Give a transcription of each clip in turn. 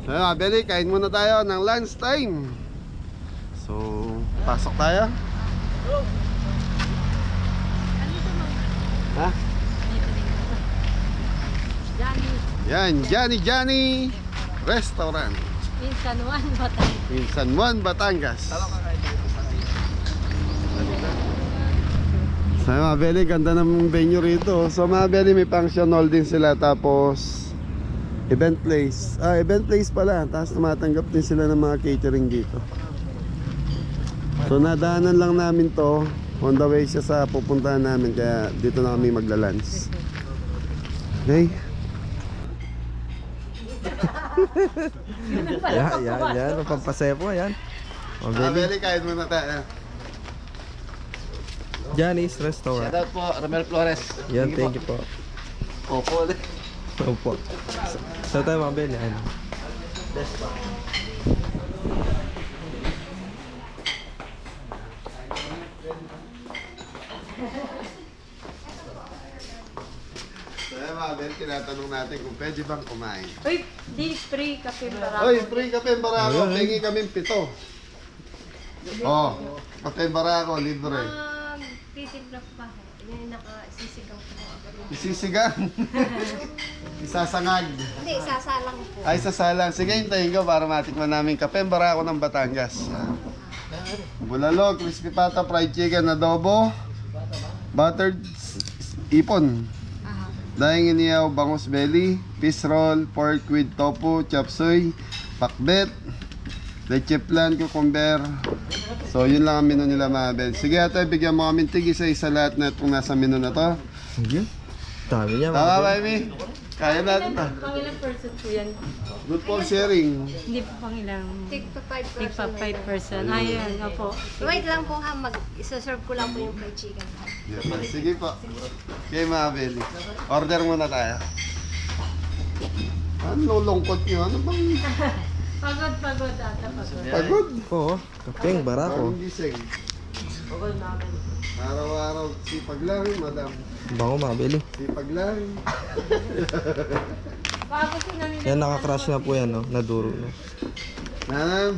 So mga Beli, kain muna tayo ng lunch time. So, pasok tayo. Ha? Yan, Johnny Restaurant. Minsan Juan, Batangas. Minsan Juan, Batangas. So mga Beli, ganda ng venue rito. So mga Beli, may function hall din sila. Tapos event place. Event place pala. Tapos tumatanggap din sila ng mga catering dito. So nadaanan lang namin to. On the way siya sa pupuntahan namin. Kaya dito na kami magla-lunch. Okay. Yan. Pampasaya po, yan. Beli, kain muna tayo. Johnny's Restaurant. Shoutout po, Romel Flores. Yan, thank you po. Opo ulit. Opo. Sa tayo mga Beli, ano? So mga Beli, tinatanong natin kung pwede bang kumain. Uy, di free kape para. Oy, free kape barako. Pengi kami 7. Oh, kape barako, libre. Titimpla pa. Yung nakasisigaw ko. Isisigang. Isasangag. Hindi, sasalang po. Ay, sasalang. Sige, hintayin ko para matikman namin kape barako ng Batangas. Bulalo, crispy pata, fried chicken, adobo, buttered ipon. Daing iniyaw, bangus belly, fish roll, pork with tofu, chop suey, pakbet, leche flan, cucumber. So yun lang ang menu nila mga bel. Sige ate, bigyan mo kami tig isa lahat na itong nasa menu na to. Sige. Dami niya mga Tama ba, Beli. Amy? Kaya natin ta. Pangilang person po yan? Good for sharing. Hindi po pangilang. Tigpa 5 Tigpa 5%. Ayan, opo. Wait lang po ha, isa-serve ko lang po yung fried chicken. Yeah, sige po. Okay mga beli. Order muna tayo. Ano lungkot nyo? Ano bang Pagod ata, pagod. pagod? Oo, kapeng barako. Parang gising. Araw-araw sipag lang, madam. Bango mga Beli. Sipag lang. Pagod ko na nila. Yan, nakakrush na po yan, no? Naduro na.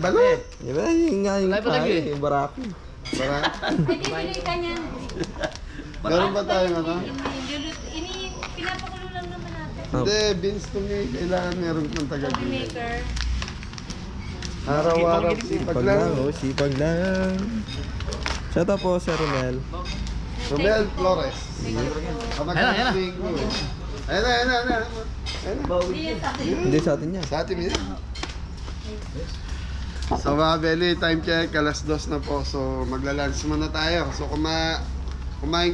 Balot. Diba, yun nga yung kain, yung barako. Para, Ay, di ka niyan. meron ba tayo ano? Pinapakulo lang naman natin. Hindi, beans to me. Kailangan meron ng Coffee taga-gilid. maker. Araw-araw sipag Sipag lang. lang, oh, sipag lang. Shout out po, Sir Romel. Romel Flores. Ayan na. Ayan na. Hindi sa atin yan. Sa atin yun. So mga Beli, time check, alas 2 na po. So magla-lunch muna tayo. So kumain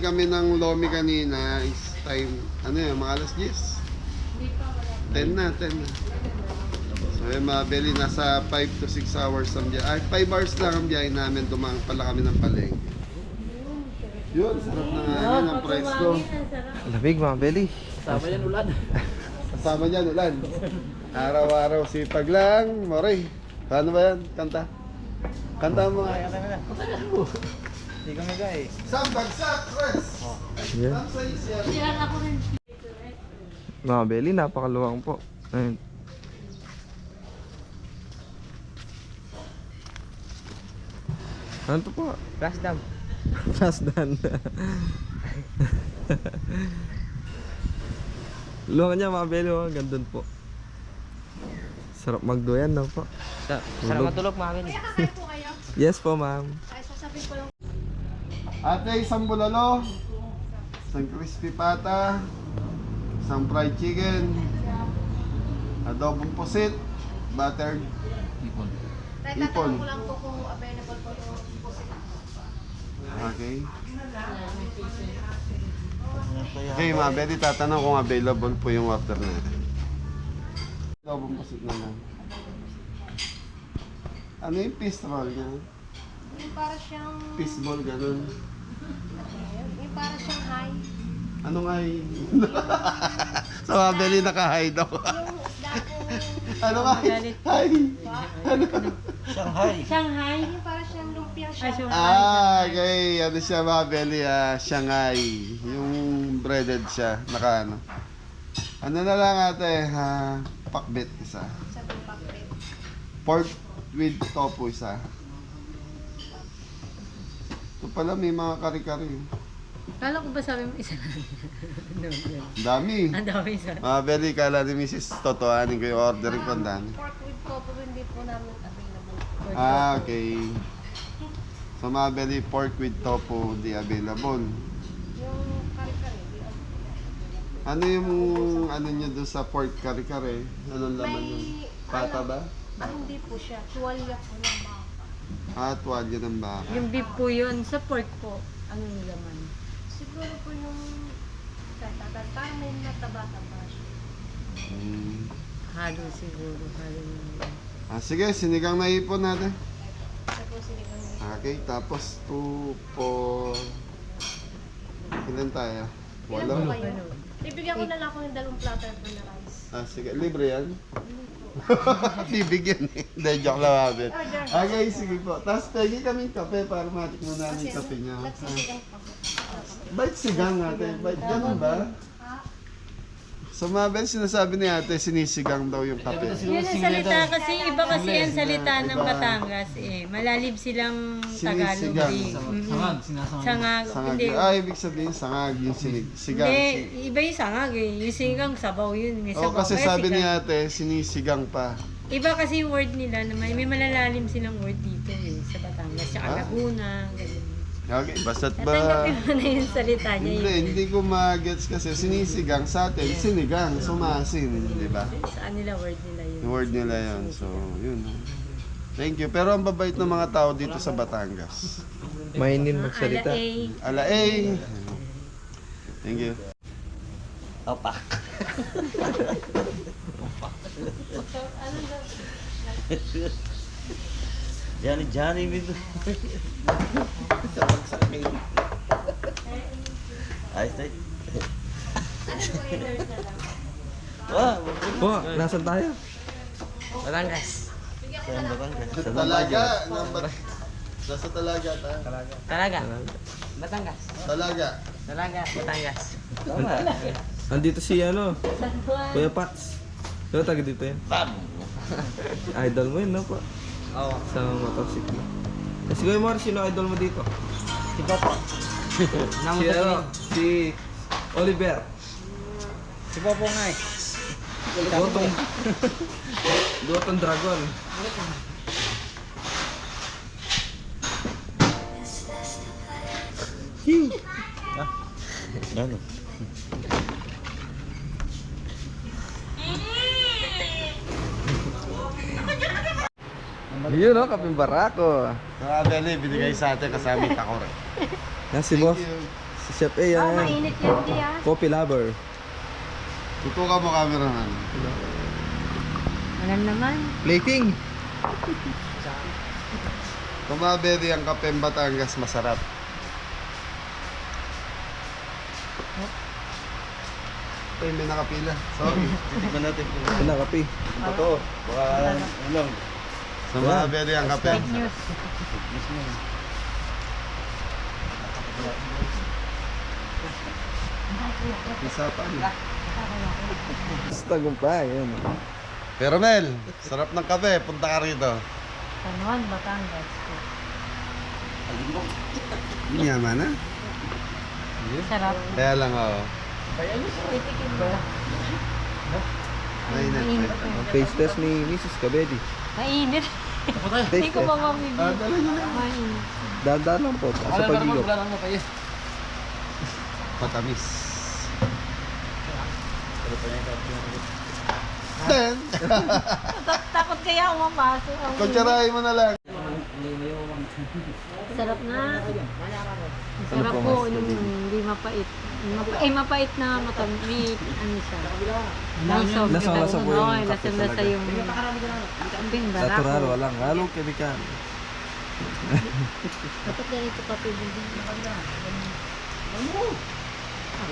kami ng lomi kanina. Is time, ano yun, mga alas 10? 10 na. So yung mga Beli, nasa 5 to 6 hours ang biyahe. Ay, 5 hours lang ang biyahe namin. Dumang pala kami ng palengke. Yun, sarap na nga yun ang price ko. Lamig mga Beli. Tama yan ulan. Kasama niyan, ulan. Araw-araw sipag lang, Moray. Paano ba yan? Kanta? Kanta mo nga. Hindi kami guys. Isang bagsak, Chris! Yeah. Ang size yan. Yan ako rin. Mga Beli, napakaluwang po. Ayun. Ano to po? Flash dam. Fast done. Luwang niya mga Beli, oh. Gandun po. Sarap magdoyan daw po. Sarap matulog mga Beli. Yes po, ma'am. Ate, isang bulalo. Isang crispy pata. Isang fried chicken. Adobong pusit. Buttered Teka, Ipon. tanong ko lang po kung available po yung pusit. Okay. Okay, Mabel, tatanong kung available po yung order natin. Adobong pusit na lang. Ano yung fish roll niya? Yung para siyang... Fish ball, ganun. Yung para siyang high. Ano nga yung... Sa Mabel, naka-high daw. Yung isda po... Ano nga yung high? Shanghai. Shanghai. Yung para siyang lumpia siya. Ay, sure. Okay. Ano siya, Mabel? Shanghai. Yung breaded siya. Naka ano. Ano na lang ate, pakbet isa. Sa pakbet. Pork with tofu isa. Ito pala may mga kari-kari. Kala ko ba sabi mo isa lang? Dami. Ang dami isa. Mabel, kala ni Mrs. Totoanin ko yung ordering ko. Ang dami. Pork with tofu hindi po namin available. Okay. So Mabel, pork with tofu di available. Yung kare-kare, di available. Ano yung ano nyo doon sa pork kare-kare? Anong laman yun? Pata ba? Hindi po siya. Tuwalya po ng baka. Tuwalya ng baka. Yung beef po yun. Sa pork po. Anong laman? Siguro po yung tatatat. Parang may nataba-taba siya. Halo siguro. Halo na. Sige, sinigang na ipon natin. Ito po sinigang niya. Okay, tapos 2, 4... Ilan tayo? Ilan po Wala. kayo? Bibigyan ko na lang ako ng dalawang platter po na rice. Sige, libre yan. Bibigyan eh. Hindi, joke lang Mabel. Okay, sige po. Tapos pegi kaming kape para matik mo namin yung kape niya. Nagsisigang po. Bait sigang natin. Bait, ganun ba? So Mabel, sinasabi ni ate, sinisigang daw yung kape. Yun ang salita kasi iba kasi ang salita ng Batangas eh. Malalim silang Tagalog Sinisigang. eh. Sangag, sinasangag. Sangag. Sangag. Hindi. Ibig sabihin sangag yung sigang. Hindi, iba yung sangag eh. Yung sinigang, sabaw yun. May Oh, sabaw. kasi Kaya sabi ni sigang. ate, sinisigang pa. Iba kasi yung word nila na may malalalim silang word dito eh. Sa Batangas. Tsaka Ah? Laguna. Ganun. Okay, basta't ba... Natanggapin mo na yung salita niya Hindi, eh. hindi ko ma-gets kasi sinisigang sa atin, sinigang, sumasin, di ba? Saan nila word nila yun. Yung word nila yun. So, yun. Thank you. Pero ang babait ng mga tao dito sa Batangas. Mainin magsalita. Ala eh. Ala Thank you. Opa. Johnny, bito. Ayos tayo. Wah, Po, nasan tayo? Batangas. Saan Batangas? Sa talaga. Nasa talaga tayo. Talaga. Batangas. Talaga. Talaga. Batangas. Tama. Andito si ano, Kuya Pats. Ano taga dito yan? Bam. Idol mo yun, no po? Oo. Sa motorcycle. Kasi Kuya Mar, sino idol mo dito? Si Papa. Si ano? Si Oliver. Si Papa nga eh. Dotong Dragon. Ano? Yun no, kaping barako. Mga Beli, binigay sa atin kasama yung takore. Yan si boss. Si Chef A yan. Mainit yan, di ah. Coffee lover. Tutukan mo cameraman. Walang naman. Plating. Kung mga Beli, ang kapeng Batangas masarap. Ay, may nakapila. Sorry. Titignan natin. Wala kape. Totoo. Baka ano. Sa mga Beli, ang kape. Fake news. Isa pa. Basta gumpay. Yan. Pero Mel, sarap ng kape. Punta ka rito. San Juan, Batangas. Yaman na. Sarap. Kaya lang ako. Titikin mo. Mainit. Ang face test ni Mrs. Kabedi. Mainit. Hindi Taste ko test. pa mamibig. Dala niyo na. Mainit. Dahan-dahan lang po. Sa pag-igop. Matamis. Then, Takot kaya ako mapasok. kutsarahin mo na lang. Sarap na. Sarap po, po, mas mabili? hindi mapait. Mapait na may ano siya. Lasong. Lasang-lasa po yung Oo, kape lasang-lasa talaga. yung kaping Natural, barako. walang halong kemikal. Dapat ganito kape din.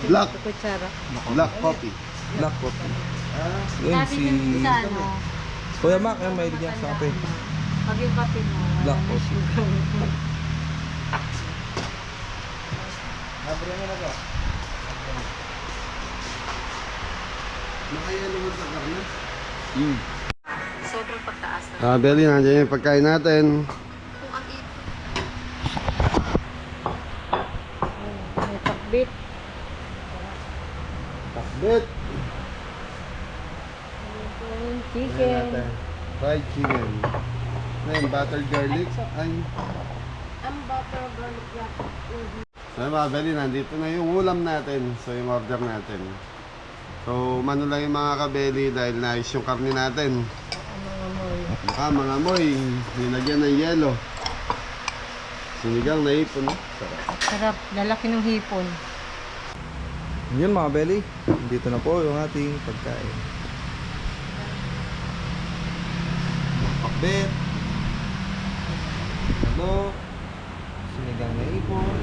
Black. Kutsara. Black coffee. Black coffee. Yun Dati si... dun sa ano, Kuya Mac, yung may niya sa kape. pag yung kape mo, wala Black na coffee. sugar. Nakaya naman sa karne. Sobrang pagtaas na. Beli, nandiyan yung pagkain natin. May pakbit. Takbit. Chicken. Fried chicken. Ngayon, buttered garlic. Ay. Ang butter garlic wrap. So mga beli, nandito na yung ulam natin. So yung order natin. So umano lang yung mga kabeli dahil naayos yung karne natin. Mga moy, nilagyan ng yelo. Sinigang na ipon. Sarap. Lalaki ng hipon. Yun mga belly, dito na po yung ating pagkain. Pakbet, ano, sinigang na ipon,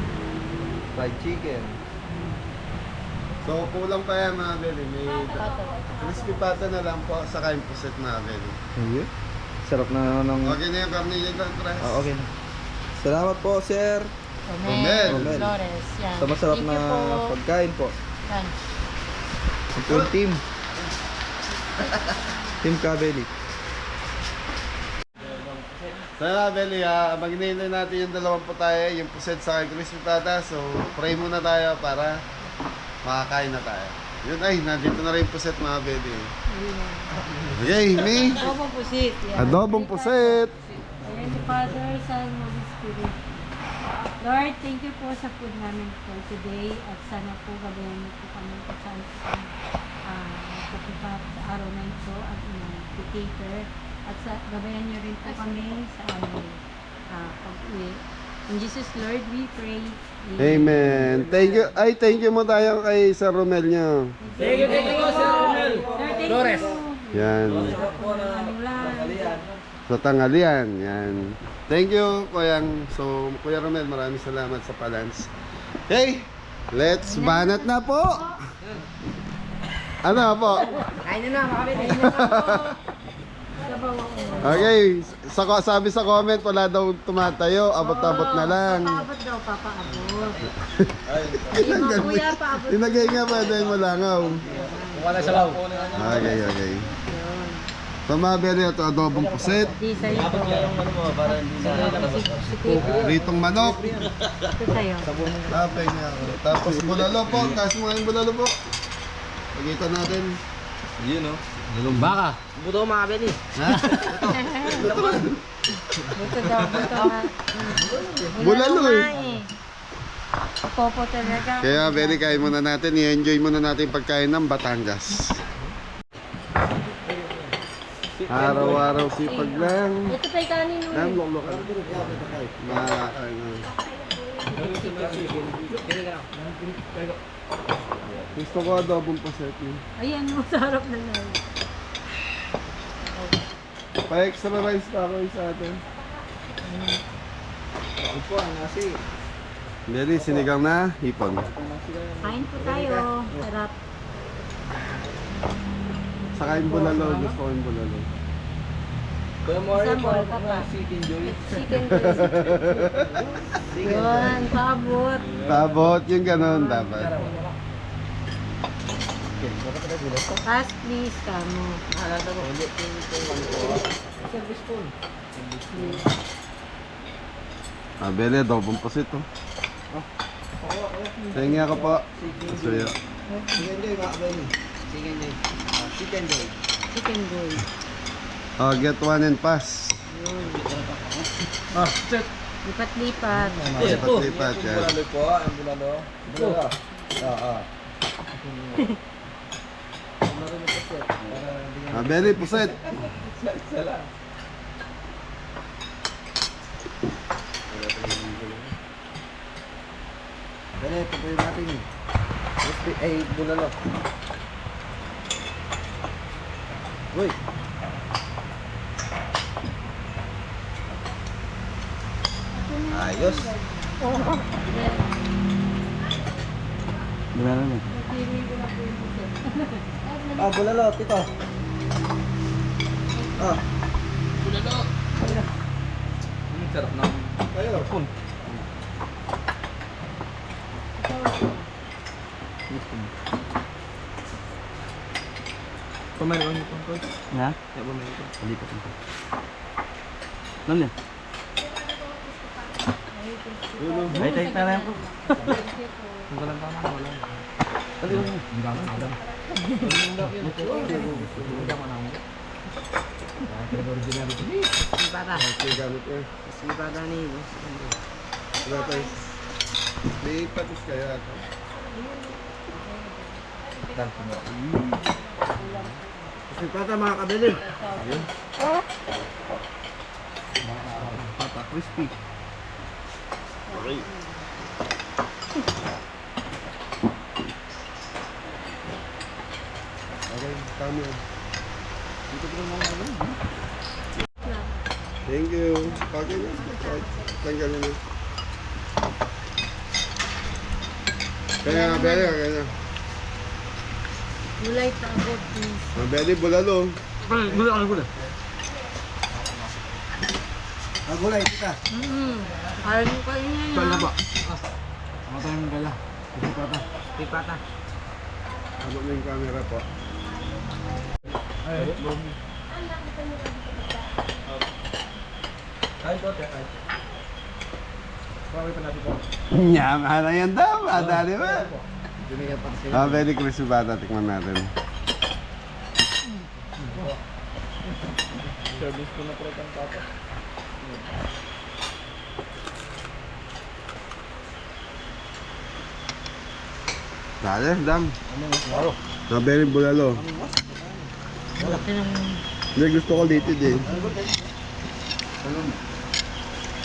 fried chicken. So kulang pa yan mga beli. May crispy pata na lang po sa kain puset mga beli. Ayun, sarap na ng... Okay na yung karne dyan, Press. Okay na. Salamat po, sir. Romel. Romel. Flores. Yan. Sa masarap Thank na you po. pagkain po. Yan. Ito yung team. Team Kabeli. So mga beli, abang hinihintay natin yung dalawang putahe, yung puset sa kay crispy pata. So pray muna tayo para makakain na tayo. Yun ay, nandito na rin yung puset mga beli. Okay, me. Adobong pusit. Yan. Adobong puset. Ayan si Father, Son, Holy Spirit. Lord, thank you po sa food namin for today at sana po gabayan niyo po kami kung saan po kami pupunta sa araw na ito at cater at gabayan niyo rin po kami sa aming pag-uwi. In Jesus Lord, we pray. Amen. Thank you. Ay, thank you mo tayo kay Sir Romel nyo. Thank you, Sir Romel. Flores. Yan. Sa tanghalian. Yan. Thank you, Kuyang. So, Kuya Romel, maraming salamat sa palans. Okay, let's banat na po. Ano po? Kain na mga kabili. Okay, sabi sa comment, wala daw tumatayo, abot-abot na lang. Papaabot daw, papaabot. Hindi mo kuya, paabot. Tinagay nga pa dahil malangaw. Wala sa law. Okay, okay. So mga beri, ito adobong puset, Di sa'yo ito. ritong manok, Ito sa'yo. tapay niya ako. Tapos bulalo po, taas mo nga yung bulalo po. Pagitan natin. Yun o. Baka. Buto mga kabili. Ha? Buto daw, buto na. Bulalo eh. Popo talaga. Kaya beri, kain muna natin, i-enjoy muna natin yung pagkain ng Batangas. Araw-araw sipag lang. Ito tayo kanin mo. Nang lolo-lolo Gusto ko adobong puset eh. Ayan mo, sarap na lang. Pa-extra rice pa ako sa atin. Ito po ang nasi. Beri, sinigang na hipon. Kain po tayo. Sarap. Saka yung bulalo, gusto ko yung bulalo. Kuya Mori Isang po, bowl pa pa. chicken joy. Chicken breast. Yun, paabot. Tabot, yung ganun dapat. Pass please, kamo. Beri, adobong puset oh. Tingin ako po. Suyo. Chicken joy mga kabeli. Chicken joy. Chicken joy. Chicken bowl. Oh, get one and pass. Lipat-lipat. Lipat-lipat yan. Bulalo po, ang bulalo. Bulalo. Oo. Beri, puset. Dali, tutuloy natin. Ay, bulalo. Uy. Ayos. Bulalo na. Ah, bulalo, tito. Ah. Sarap ng Kayo. pun. Pamain ko nito, coach. Ha? Ya, pamain ko. Hindi pa ito. Ano yan? Ay, tayo na lang po. Ang galang tama, wala. Ano yun? Ang galang, adam. Sipata. Okay, gamit eh. Sipata ni. Wala tayo. May patis kaya ito. Sipata mga kabili. Pata, crispy. Okay. Okay, kami. Dito ko lang mga ano. Thank you. Pagay na. Tanggalin na. Kaya nga, Beli, kaya na. Gulay tabot, please. Beli, bulalo. Gula, ano gula? Gulay, kita. Ayaw mo kayo niya Saan na na. ba? Ano tayo ng gala? Sipata. Sipata. Abot mo yung camera po. Ay, lomi. Kain ko, kain. Bakit pa natin po? Nyama na yan daw. Adali ba? Dumiyan pa sa'yo. Very crispy bata. Tikman natin. Service ko na pre kang papa. Dali, dam. Ano? Very bulalo. Laki ng... Hindi, gusto ko dito din.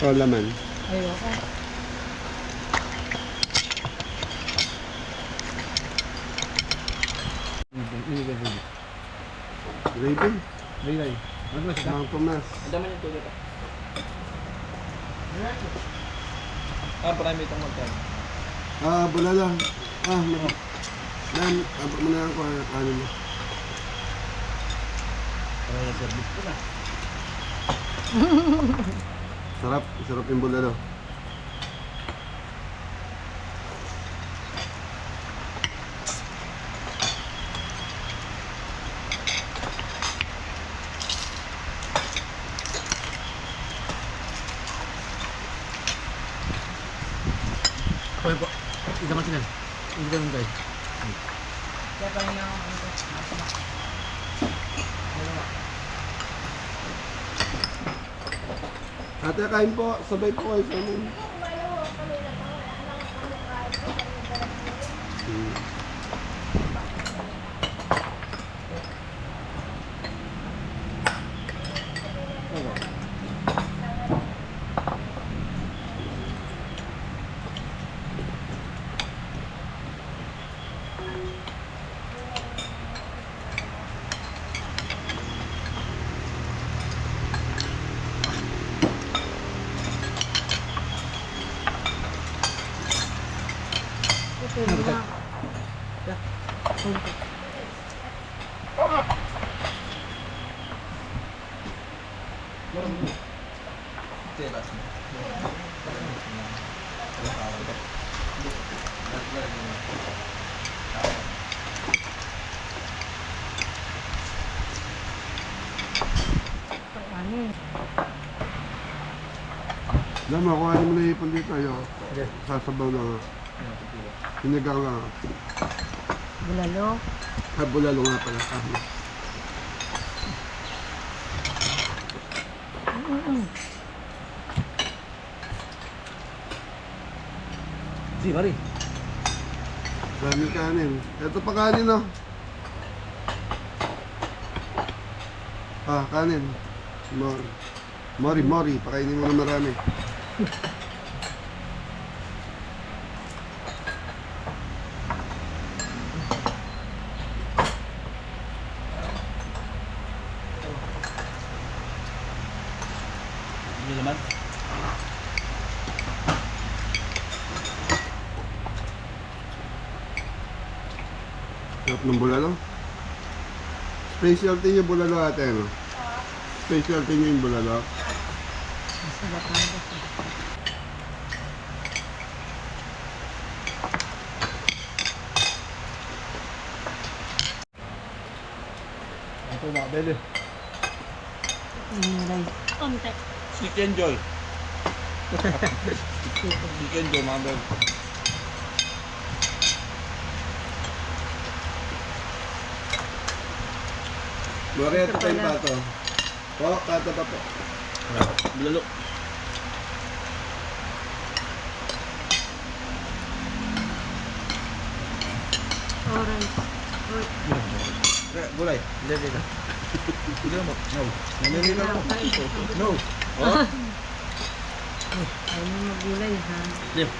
Oh, laman. Ayoko. Gravy. Bigay. Ano ba siya? Mang Tomas. Ang dami nito dito. Marami itong magkain. Bulalo. Dan, abot mo na lang kung ano mo. Sarap. Sarap yung bulalo. Okay po. Isa man sila. Isa man guys. Ate, kain po. Sabay po kayo sa amin. Ito yung mga... Ano eh. Dama, kuhanin mo na ipon dito. Ayaw. Sasabaw lang. Sinigang lang. Bulalo. Bulalo nga pala. Si Mari. Daming kanin. Ito pa kanin, oh. Kanin. Mori. Pakainin mo na marami. Sarap ng bulalo. Specialty niyo bulalo ate, no? Specialty niyo yung bulalo. Masarap na ito. Ito na, Beli. Rice. Konti. Chicken Joy. Chicken Joy, mga Beli. Loreto pa yung pato. Po, pato pa po. Bulalo. Orange. Gulay. Hindi, hindi. Hindi mo. No. Nanilita mo. No. Oh? Ayaw mo magulay, ha? Di. No.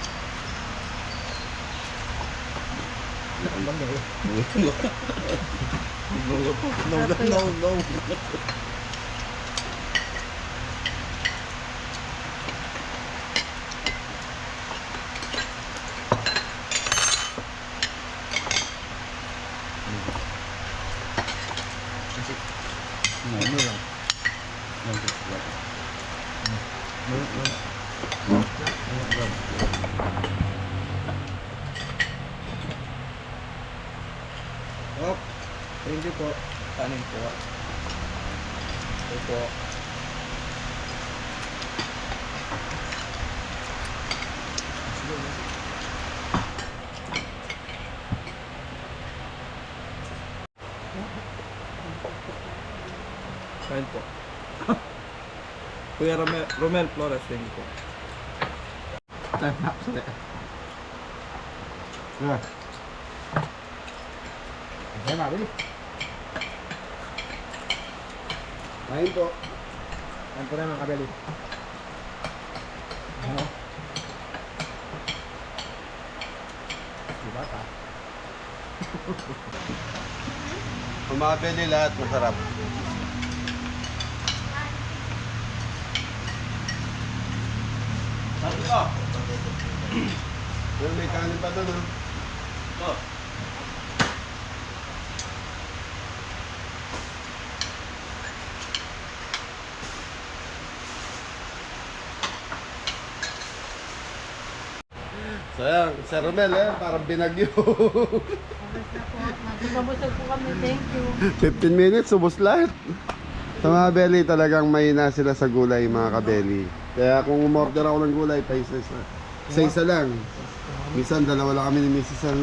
Oh, hindi po. Kanin po. Ito po. Kain po. Kuya Romel Flores, thank you po. Time lapse ulit. Yeah. Ay, mabili. Kain po. Kain po naman, kabeli. Ano? Diba ta? Kung makabili lahat, masarap. Sabi ko. Well, may kanin pa doon, ha? Oh. Sayang, Sir Romel, parang binagyo. Oras na po. Mabusog po kami. Thank you. 15 minutes, subos lahat. Sa mga belly, talagang mahina sila sa gulay, mga kabeli. Kaya kung umorder ako ng gulay, pa isa lang. Minsan, dalawa lang kami ni Mrs. ang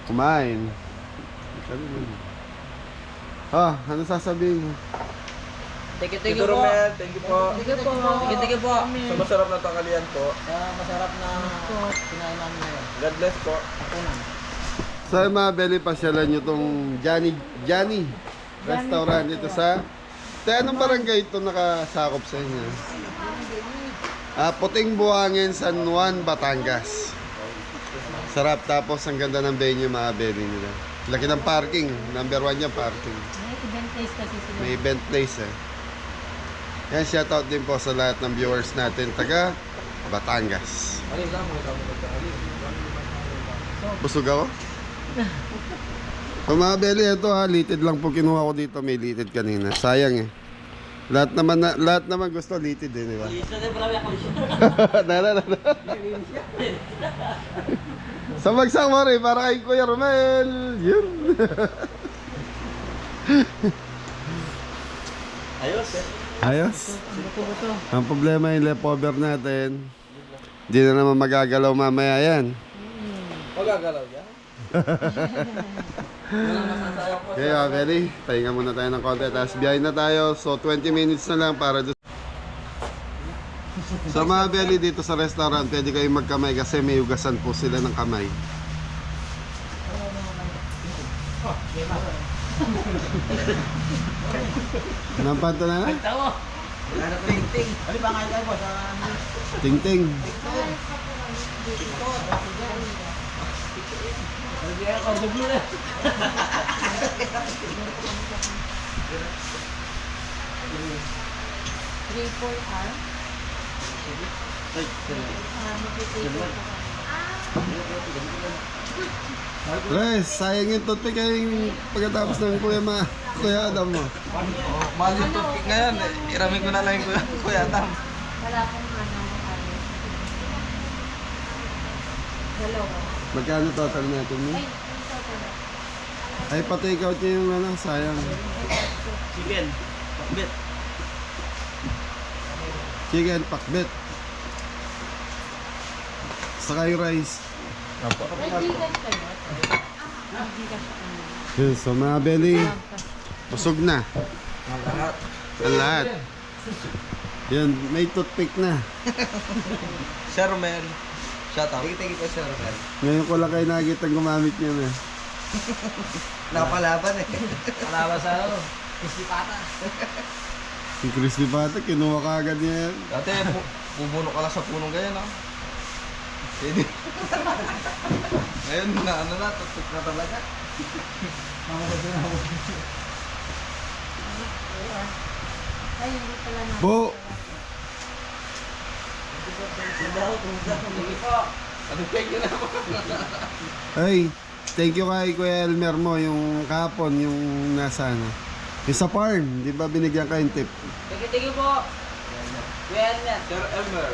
kumain. Ano sasabihin mo? Thank you Tito Romel, thank you po. Sige po. Thank you po. Sa masarap na tanghalian po. Masarap na kinain namin ngayon. God bless po. Sa mga belly, pasyalan nyo tong Johnny Restaurant dito sa... Anong barangay ito nakasakop sa inyo? Puting Buhangin, San Juan, Batangas. Sarap, tapos ang ganda ng venue, mga belly nila. Laki ng parking, number 1 yung parking. May event place kasi sila. May event place Yan, shoutout din po sa lahat ng viewers natin taga Batangas. Busog ako? So mga belly, ito litid lang po kinuha ko dito. May litid kanina. Sayang eh. Lahat naman gusto litid eh, di ba? Nala. Sa magsang mo rin, para kay Kuya Romel. Yun. Ayos. Ang problema yung leftover natin. Hindi na naman magagalaw mamaya yan. Magagalaw yan. Okay, Belly. Pahinga muna tayo ng konti. Tapos biyahe na tayo. So 20 minutes na lang para doon. Sa mga Belly dito sa restaurant, pwede kayong magkamay kasi may hugasan po sila ng kamay. Nampan to na? Tawo. Ting-ting. Ano ba nga tayo po sa... Ting-ting. Tres, sayang yung toothpick kay pagkatapos ng Kuya Adam mo. Mahal yung toothpick ngayon. Iramin ko na lang yung Kuya Tam. Wala akong dalawa. Magkano total natin mo? Ay, yung total. Ay, pa-take out niya yung sayang. Chicken. Bakbit. Chicken, pakbet. Saka yung rice. Apo. May gigas kayo? May gigas sa kanila. Yun, so mga belly, busog na. Lahat. Ang lahat. Yun, may toothpick na. Sir Romel. Shout out. Thank you po Sir Romel. Ngayon ko lang kayo nakikita gumamit niya na. Napalaban eh. Kalaban sa ano? Pisipata. Yung crispy pata, kinuha ka agad niya yan. Dati, pupuno ka lang sa punong ganyan, no? Pwede. Ngayon, tutok na talaga. Ay, hindi pala na. Bo! Ano thank you na po? Ay, thank you kay Kuya Elmer mo, yung kahapon, yung nasa ano. Yung sa farm, di ba binigyan ka yung tip? Thank you po. Well, Sir Elmer.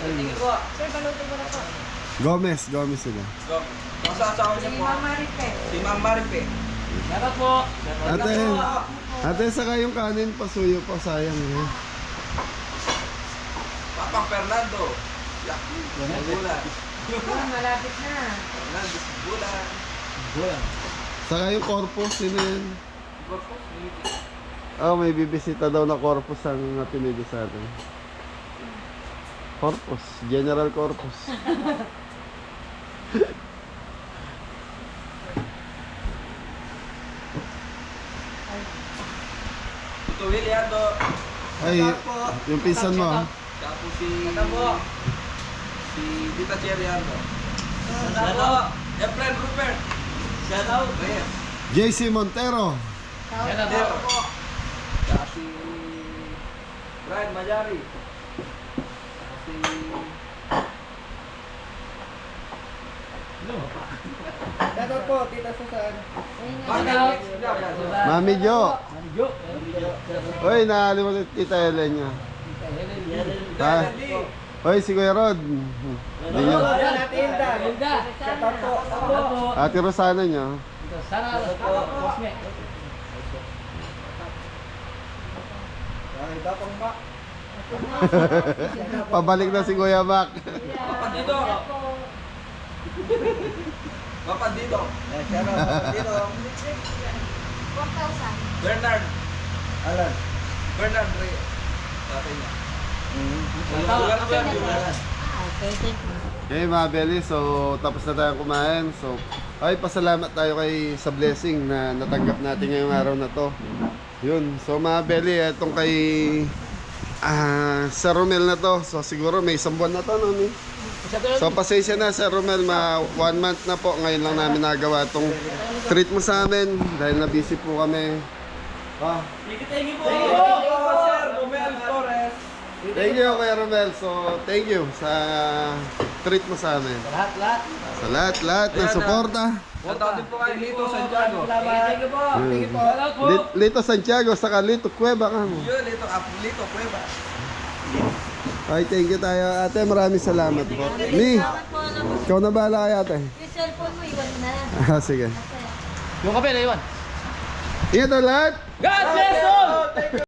thank you po. Sir, balutin mo na po. Gomez sila. So, masasawa niya po. Mama Ripe. Si Ma'am Maripe. Salamat po. Ate, saka yung kanin, pasuyo pa, sayang eh. Papang Fernando. Yak. Bulan. Malapit na. Fernando Bulan. Saka yung corpus, sino yun? Oh, may bibisita daw na corpus ang napinido sa atin. Corpus, General Corpus. Ito Williando. Ay, yung pinsan mo. ah. Siya po si... po. Si Tita Cheriando. Shout out. Efren Rupert. Shout out. Reyes. JC Montero. Shout out po. Siya si... Brian Mayari. Siya si... Shout out po, Tita Susan. Mami Jo. Uy, nakalimutan Tita Helen niya. Ha? Uy, si Kuya Rod. Hindi niyo. Linda. Shout out po. Ate Rosana niyo. Sana po. Cosme. Pabalik na si Kuya Mac. Papa dito. Papa dito. Papa dito. 4,000. Bernard. Alan. Bernard Reyes. Tatay niya. Shout out. Okay, thank you. Okay mga Belly, so tapos na tayong kumain. So, ay pasalamat tayo kay sa blessing na natanggap natin ngayong araw na to. Yun, so mga Belly, etong kay Sir Romel na to. So siguro may isang buwan na to, no? Ni? So pasensya na Sir Romel, 1 month na po. Ngayon lang namin nagawa itong treat mo sa amin dahil na busy po kami. Thank you po. Sir Romel Torres. Thank you Kuya Romel. So thank you sa treat mo sa amin. Lahat. Sa lahat ng suporta. Shout out din po kay Lito Santiago. Thank you po. Thank you po. Shout out po. Lito Santiago, saka Lito Cueva ka mo. Yun, Lito Cueva. Ay, thank you tayo. Ate, maraming salamat po. Mi, ikaw na bahala kay ate. Yung cellphone mo, iwan na. Sige. Yung kape na iwan. Ingat ang lahat. God bless all!